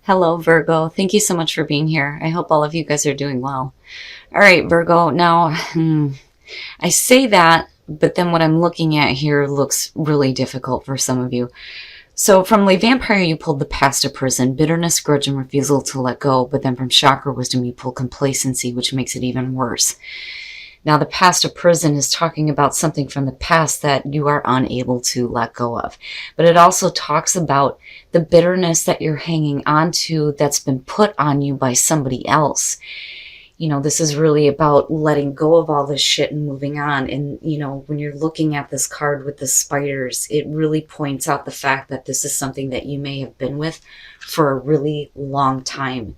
Hello, Virgo. Thank you so much for being here. I hope all of you guys are doing well. All right, Virgo. Now, I say that, but then what I'm looking at here looks really difficult for some of you. So from Le Vampire, you pulled the past of prison, bitterness, grudge, and refusal to let go. But then from Chakra Wisdom, you pull complacency, which makes it even worse. Now, the past of prison is talking about something from the past that you are unable to let go of. But it also talks about the bitterness that you're hanging on to that's been put on you by somebody else. You know, this is really about letting go of all this shit and moving on. And, you know, when you're looking at this card with the spiders, it really points out the fact that this is something that you may have been with for a really long time.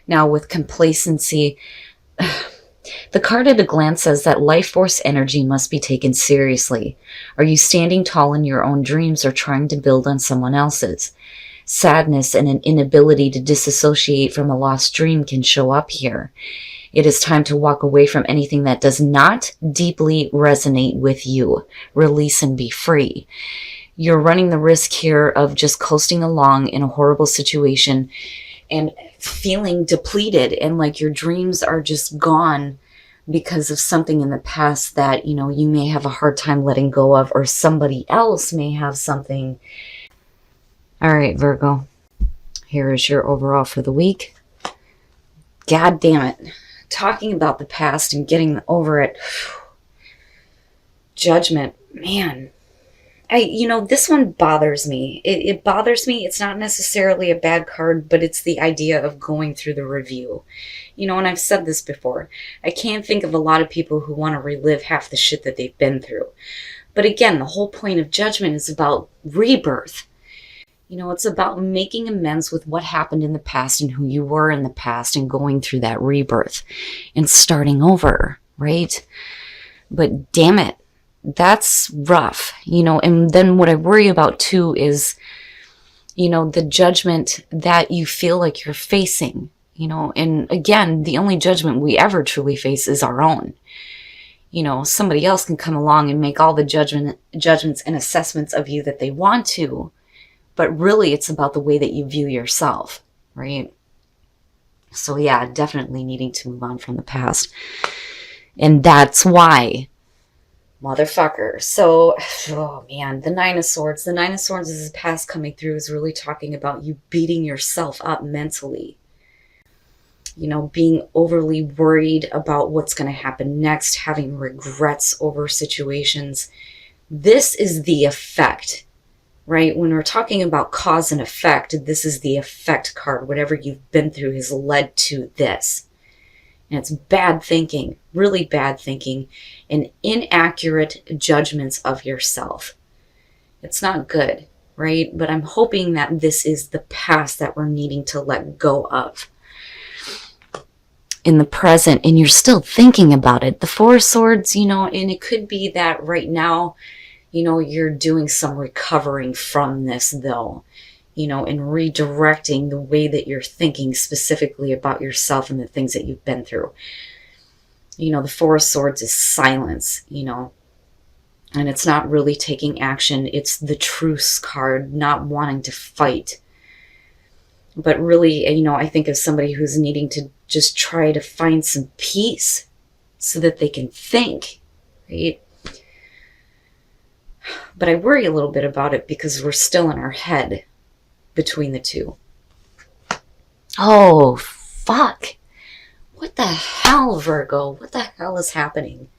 Now, with complacency, the card at a glance says that life force energy must be taken seriously. Are you standing tall in your own dreams or trying to build on someone else's? Sadness and an inability to disassociate from a lost dream can show up here. It is time to walk away from anything that does not deeply resonate with you. Release and be free. You're running the risk here of just coasting along in a horrible situation and feeling depleted and like your dreams are just gone because of something in the past that, you know, you may have a hard time letting go of, or somebody else may have something. All right, Virgo, here is your overall for the week. God damn it. Talking about the past and getting over it. Judgment, man. This one bothers me. It bothers me. It's not necessarily a bad card, but it's the idea of going through the review. You know, and I've said this before. I can't think of a lot of people who want to relive half the shit that they've been through. But again, the whole point of Judgment is about rebirth. You know, it's about making amends with what happened in the past and who you were in the past and going through that rebirth and starting over, right? But damn it. That's rough, you know. And then what I worry about too is, you know, the judgment that you feel like you're facing, you know. And again, the only judgment we ever truly face is our own. You know, somebody else can come along and make all the judgments and assessments of you that they want to, but really it's about the way that you view yourself, right? So yeah, definitely needing to move on from the past. And that's why, motherfucker. So, oh man, the Nine of Swords. The Nine of Swords is the past coming through, is really talking about you beating yourself up mentally. You know, being overly worried about what's going to happen next, having regrets over situations. This is the effect, right? When we're talking about cause and effect, this is the effect card. Whatever you've been through has led to this. And it's bad thinking, really bad thinking, and inaccurate judgments of yourself. It's not good, right? But I'm hoping that this is the past that we're needing to let go of in the present, and you're still thinking about it. The Four of Swords, you know, and it could be that right now, you know, you're doing some recovering from this though. You know, and redirecting the way that you're thinking specifically about yourself and the things that you've been through. You know, the Four of Swords is silence, you know, and it's not really taking action. It's the truce card, not wanting to fight. But really, you know, I think of somebody who's needing to just try to find some peace so that they can think, right? But I worry a little bit about it because we're still in our head between the two. Oh, fuck. What the hell, Virgo? What the hell is happening?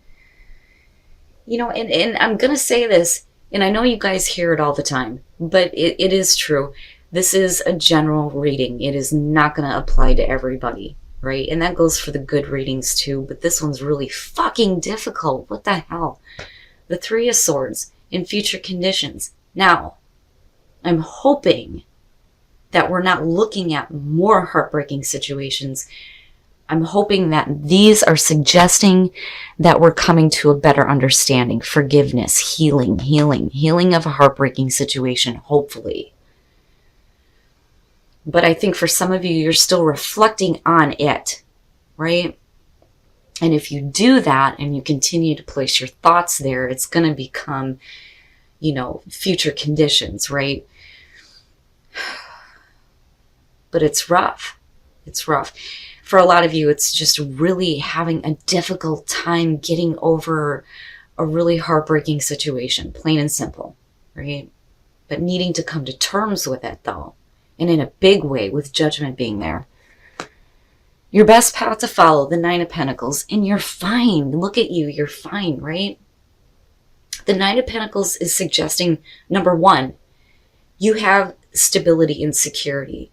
You know, and I'm going to say this, and I know you guys hear it all the time, but it is true. This is a general reading. It is not going to apply to everybody, right? And that goes for the good readings too, but this one's really fucking difficult. What the hell? The Three of Swords in future conditions. Now, I'm hoping that we're not looking at more heartbreaking situations. I'm hoping that these are suggesting that we're coming to a better understanding, forgiveness, healing of a heartbreaking situation, hopefully. But I think for some of you, you're still reflecting on it, right? And if you do that and you continue to place your thoughts there, it's going to become, you know, future conditions, right? but it's rough. It's rough. For a lot of you, it's just really having a difficult time getting over a really heartbreaking situation, plain and simple, right? But needing to come to terms with it, though, and in a big way, with Judgment being there. Your best path to follow, the Nine of Pentacles, and you're fine. Look at you, you're fine, right? The Nine of Pentacles is suggesting, number one, you have stability and security.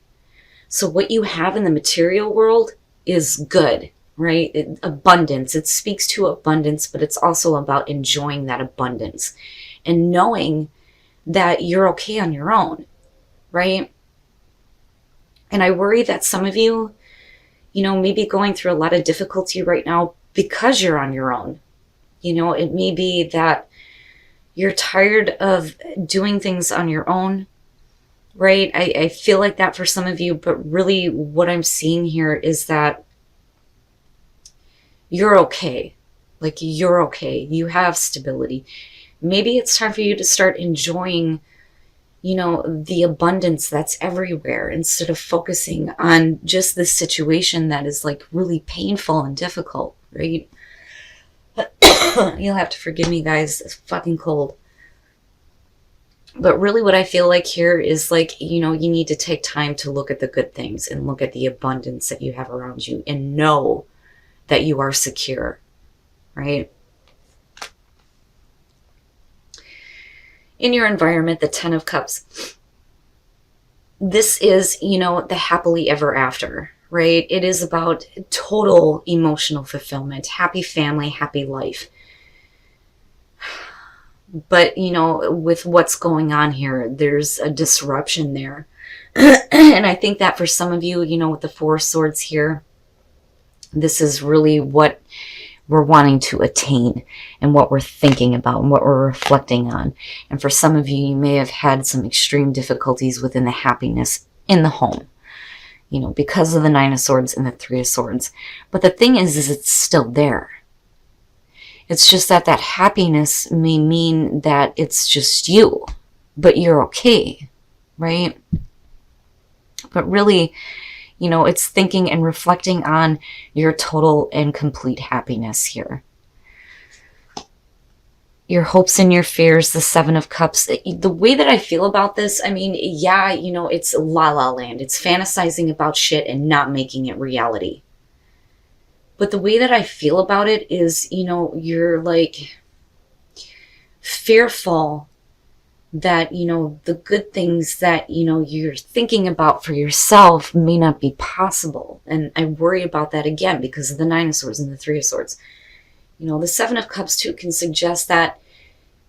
So what you have in the material world is good, right? Abundance. It speaks to abundance, but it's also about enjoying that abundance and knowing that you're okay on your own, right? And I worry that some of you, may be going through a lot of difficulty right now because you're on your own. It may be that you're tired of doing things on your own, right? I feel like that for some of you, but really what I'm seeing here is that you're okay. Like, you're okay. You have stability. Maybe it's time for you to start enjoying, the abundance that's everywhere instead of focusing on just this situation that is like really painful and difficult, right? You'll have to forgive me, guys. It's fucking cold. But really what I feel like here is like, you need to take time to look at the good things and look at the abundance that you have around you and know that you are secure, right? In your environment, the Ten of Cups, this is, the happily ever after, right? It is about total emotional fulfillment, happy family, happy life. But, with what's going on here, there's a disruption there. And I think that for some of you, with the Four of Swords here, this is really what we're wanting to attain and what we're thinking about and what we're reflecting on. And for some of you, you may have had some extreme difficulties within the happiness in the home, because of the Nine of Swords and the Three of Swords. But the thing is it's still there. It's just that happiness may mean that it's just you, but you're okay, right? But really, it's thinking and reflecting on your total and complete happiness here. Your hopes and your fears, the Seven of Cups. The way that I feel about this, yeah, it's la la land. It's fantasizing about shit and not making it reality. But the way that I feel about it is, you're like fearful that, the good things that, you're thinking about for yourself may not be possible. And I worry about that again because of the Nine of Swords and the Three of Swords. The Seven of Cups too can suggest that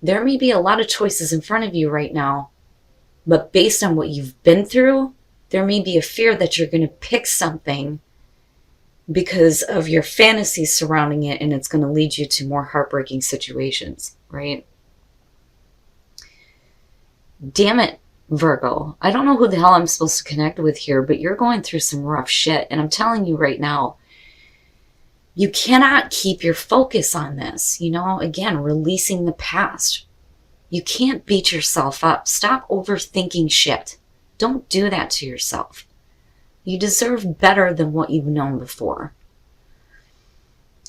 there may be a lot of choices in front of you right now, but based on what you've been through, there may be a fear that you're going to pick something because of your fantasies surrounding it, and it's going to lead you to more heartbreaking situations, right? Damn it, Virgo. I don't know who the hell I'm supposed to connect with here, but you're going through some rough shit. And I'm telling you right now, you cannot keep your focus on this. Again, releasing the past. You can't beat yourself up. Stop overthinking shit. Don't do that to yourself. You deserve better than what you've known before.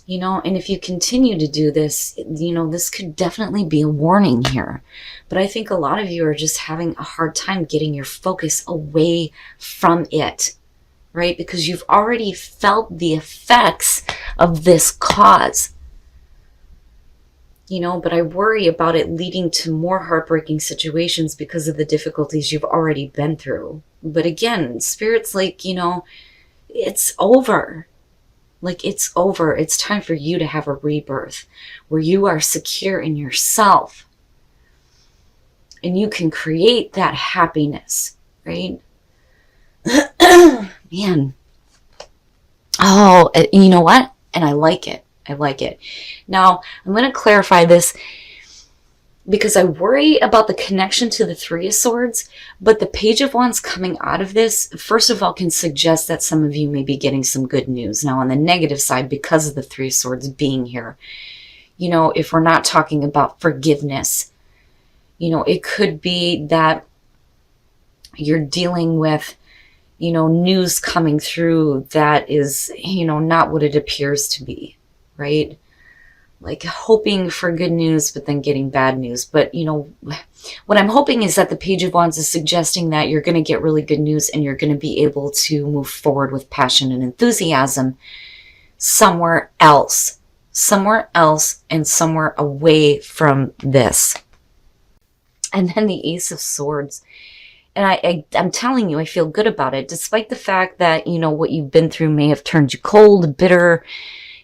And if you continue to do this, this could definitely be a warning here. But I think a lot of you are just having a hard time getting your focus away from it, right? Because you've already felt the effects of this cause. But I worry about it leading to more heartbreaking situations because of the difficulties you've already been through. But again, Spirit's like, it's over. Like, it's over. It's time for you to have a rebirth where you are secure in yourself. And you can create that happiness, right? Man. Oh, you know what? And I like it. I like it. Now, I'm going to clarify this because I worry about the connection to the Three of Swords, but the Page of Wands coming out of this, first of all, can suggest that some of you may be getting some good news. Now, on the negative side, because of the Three of Swords being here, if we're not talking about forgiveness, it could be that you're dealing with, you know, news coming through that is, you know, not what it appears to be, right? Like hoping for good news, but then getting bad news. But, you know, what I'm hoping is that the Page of Wands is suggesting that you're going to get really good news and you're going to be able to move forward with passion and enthusiasm somewhere else, and somewhere away from this. And then the Ace of Swords. And I'm telling you, I feel good about it, despite the fact that, you know, what you've been through may have turned you cold, bitter,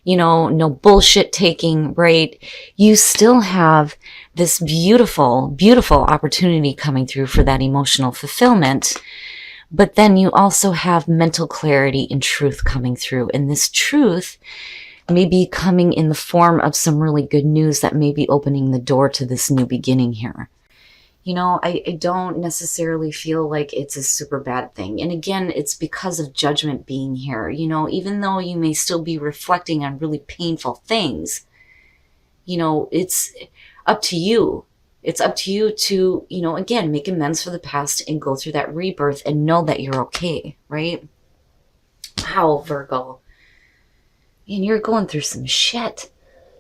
you know, no bullshit taking, right? You still have this beautiful, beautiful opportunity coming through for that emotional fulfillment. But then you also have mental clarity and truth coming through. And this truth may be coming in the form of some really good news that may be opening the door to this new beginning here. You know, I don't necessarily feel like it's a super bad thing. And again, it's because of judgment being here. You know, even though you may still be reflecting on really painful things, you know, it's up to you. It's up to you to, you know, again, make amends for the past and go through that rebirth and know that you're okay, right? Wow, Virgo. And you're going through some shit.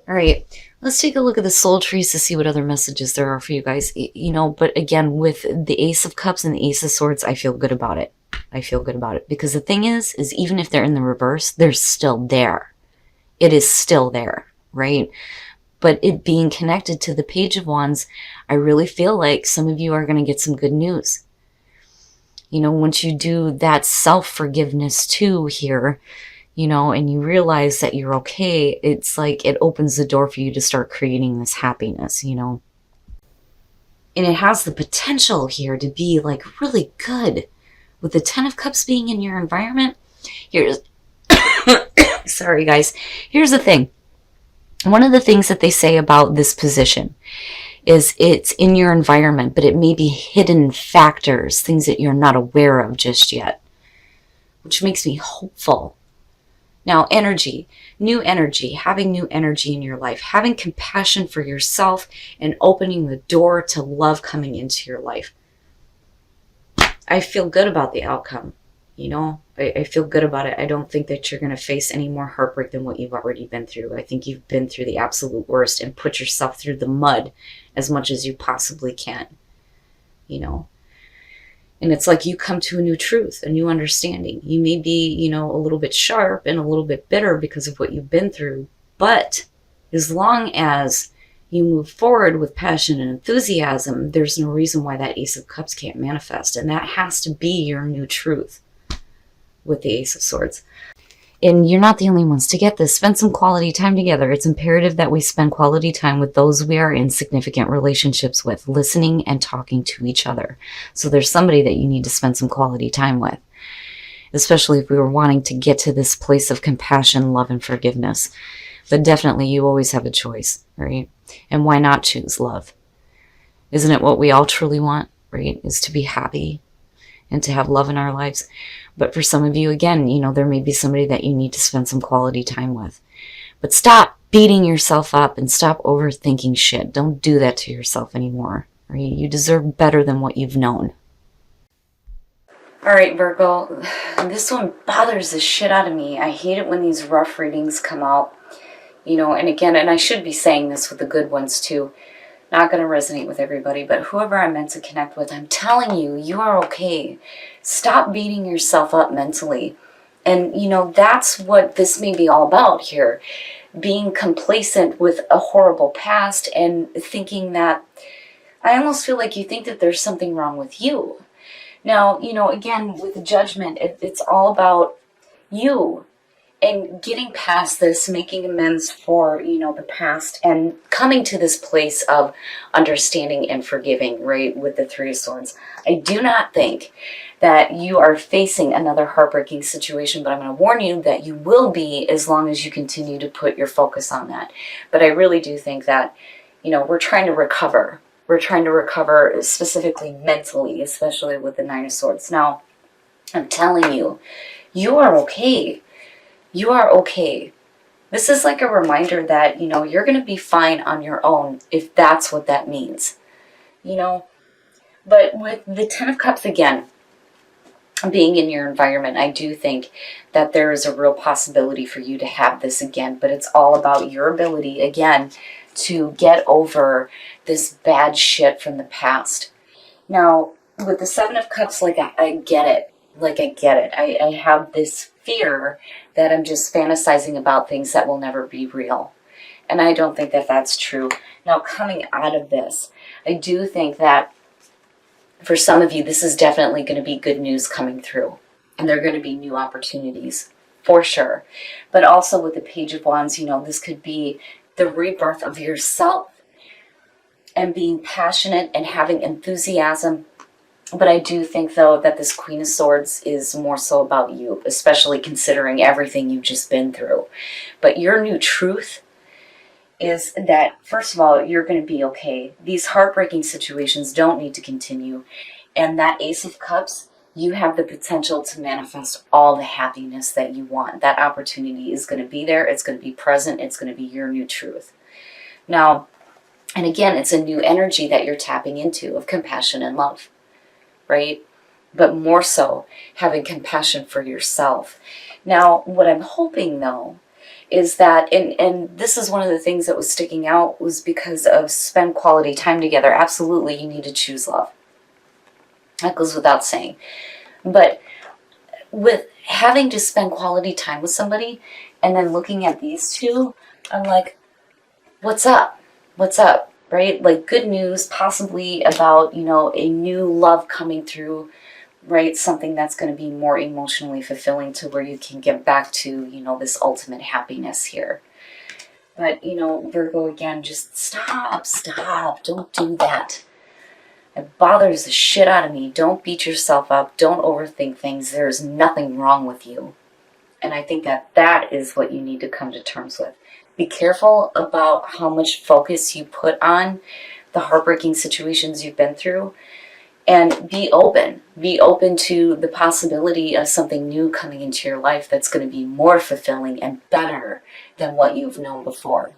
All right, let's take a look at the soul trees to see what other messages there are for you guys. You know, but again, with the Ace of Cups and the Ace of Swords, I feel good about it. I feel good about it. Because the thing is even if they're in the reverse, they're still there. It is still there, right? But it being connected to the Page of Wands, I really feel like some of you are going to get some good news. You know, once you do that self-forgiveness too here, you know, and you realize that you're okay, it's like it opens the door for you to start creating this happiness, you know. And it has the potential here to be like really good. With the Ten of Cups being in your environment, here's, sorry guys, here's the thing. One of the things that they say about this position is it's in your environment, but it may be hidden factors, things that you're not aware of just yet, which makes me hopeful. Now, energy, having new energy in your life, having compassion for yourself and opening the door to love coming into your life. I feel good about the outcome, you know, I feel good about it. I don't think that you're going to face any more heartbreak than what you've already been through. I think you've been through the absolute worst and put yourself through the mud as much as you possibly can, you know. And it's like you come to a new truth, a new understanding. You may be, you know, a little bit sharp and a little bit bitter because of what you've been through. But as long as you move forward with passion and enthusiasm, there's no reason why that Ace of Cups can't manifest. And that has to be your new truth with the Ace of Swords. And you're not the only ones to get this. Spend some quality time together. It's imperative that we spend quality time with those we are in significant relationships with, listening and talking to each other. So there's somebody that you need to spend some quality time with, especially if we were wanting to get to this place of compassion, love, and forgiveness. But definitely you always have a choice, right? And why not choose love? Isn't it what we all truly want, right? Is to be happy and to have love in our lives. But for some of you, again, you know, there may be somebody that you need to spend some quality time with. But stop beating yourself up and stop overthinking shit. Don't do that to yourself anymore. Right? You deserve better than what you've known. All right, Virgo, this one bothers the shit out of me. I hate it when these rough readings come out. You know, and again, and I should be saying this with the good ones too. Not going to resonate with everybody, but whoever I'm meant to connect with, I'm telling you, you are okay. Stop beating yourself up mentally. And, you know, that's what this may be all about here. Being complacent with a horrible past and thinking that, I almost feel like you think that there's something wrong with you. Now, you know, again, with judgment, it's all about you. And getting past this, making amends for, you know, the past and coming to this place of understanding and forgiving, right, with the Three of Swords. I do not think that you are facing another heartbreaking situation, but I'm going to warn you that you will be as long as you continue to put your focus on that. But I really do think that, you know, we're trying to recover. We're trying to recover specifically mentally, especially with the Nine of Swords. Now, I'm telling you, you are okay. You are okay. This is like a reminder that, you know, you're going to be fine on your own if that's what that means, you know. But with the Ten of Cups again, being in your environment, I do think that there is a real possibility for you to have this again, but it's all about your ability, again, to get over this bad shit from the past. Now, with the Seven of Cups, like, I get it. Like, I get it. I have this fear that I'm just fantasizing about things that will never be real. And I don't think that that's true. Now, coming out of this, I do think that for some of you, this is definitely going to be good news coming through. And there are going to be new opportunities, for sure. But also with the Page of Wands, you know, this could be the rebirth of yourself and being passionate and having enthusiasm. But I do think, though, that this Queen of Swords is more so about you, especially considering everything you've just been through. But your new truth is that, first of all, you're going to be okay. These heartbreaking situations don't need to continue. And that Ace of Cups, you have the potential to manifest all the happiness that you want. That opportunity is going to be there. It's going to be present. It's going to be your new truth. Now, and again, it's a new energy that you're tapping into of compassion and love, right? But more so, having compassion for yourself. Now, what I'm hoping, though, is that, and this is one of the things that was sticking out, was because of spend quality time together. Absolutely, you need to choose love. That goes without saying. But with having to spend quality time with somebody, and then looking at these two, I'm like, what's up? What's up, right? Like, good news, possibly about, you know, a new love coming through, right? Something that's going to be more emotionally fulfilling to where you can get back to, you know, this ultimate happiness here. But, you know, Virgo, again, just stop. Don't do that. It bothers the shit out of me. Don't beat yourself up. Don't overthink things. There's nothing wrong with you. And I think that that is what you need to come to terms with. Be careful about how much focus you put on the heartbreaking situations you've been through. And be open. Be open to the possibility of something new coming into your life that's going to be more fulfilling and better than what you've known before.